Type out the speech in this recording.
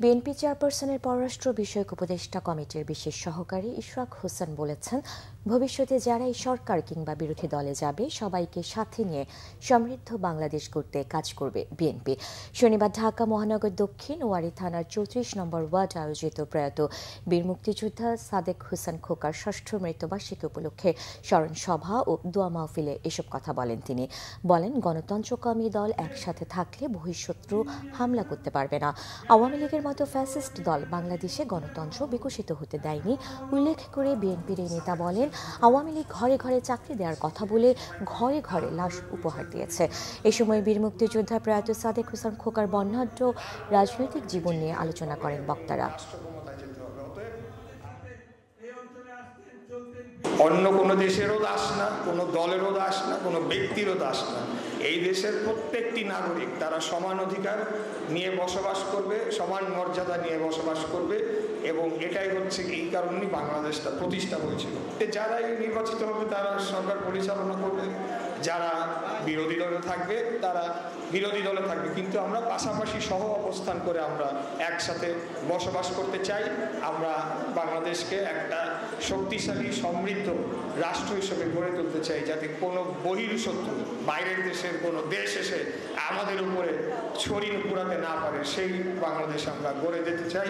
BNP চেয়ারপারসনের পররাষ্ট্র বিষয়ক উপদেষ্টা কমিটির বিশেষ সহকারী ইশরাক হোসেন বলেছেন, ভবিষ্যতে যারাই সরকার কিংবা বিরোধী দলে যাবে সবাইকে সাথে নিয়ে সমৃদ্ধ বাংলাদেশ গড়তে কাজ করবে বিএনপি। শনিবার ঢাকা মহানগর দক্ষিণ ওয়ারী থানার ৩৪ নম্বর ওয়ার্ড আয়োজিত প্রয়াত বীর মুক্তিযোদ্ধা সাদেক হোসেন খোকার ষষ্ঠ মৃত্যুবার্ষিকী উপলক্ষে স্মরণ সভা ও দোয়া মাহফিলে এসব কথা বলেন তিনি। বলেন, গণতন্ত্রকামী দল একসাথে থাকলে বহিঃশত্রু হামলা করতে পারবে না। আওয়ামী লীগের মতো ফ্যাসিস্ট দল বাংলাদেশে গণতন্ত্র বিকশিত হতে দেয়নি। উল্লেখ করে বিএনপির এই নেতা বলেন, আওয়ামী লীগ ঘরে ঘরে চাকরি দেওয়ার কথা বলে ঘরে ঘরে লাশ উপহার দিয়েছে। এ সময় বীর মুক্তিযোদ্ধা প্রয়াত সাদেক হোসেন খোকার বর্ণাঢ্য রাজনৈতিক জীবন নিয়ে আলোচনা করেন বক্তারা। অন্য কোনো দেশেরও দাস না, কোনো দলেরও দাস না, কোনো ব্যক্তিরও দাস না। এই দেশের প্রত্যেকটি নাগরিক তারা সমান অধিকার নিয়ে বসবাস করবে, সমান মর্যাদা নিয়ে বসবাস করবে, এবং এটাই হচ্ছে এই কারণেই বাংলাদেশটা প্রতিষ্ঠা হয়েছিল। যারাই নির্বাচিত হবে তারা সরকার পরিচালনা করবে, যারা বিরোধী দলে থাকবে তারা বিরোধী দলে থাকবে, কিন্তু আমরা পাশাপাশি সহ অবস্থান করে আমরা একসাথে বসবাস করতে চাই। আমরা বাংলাদেশকে একটা শক্তিশালী সমৃদ্ধ রাষ্ট্র হিসেবে গড়ে তুলতে চাই, যাতে কোনো বহিঃশত্রু বাইরের দেশের কোনো দেশ এসে আমাদের উপরে ছড়ি কুড়াতে না পারে, সেই বাংলাদেশ আমরা গড়ে দিতে চাই।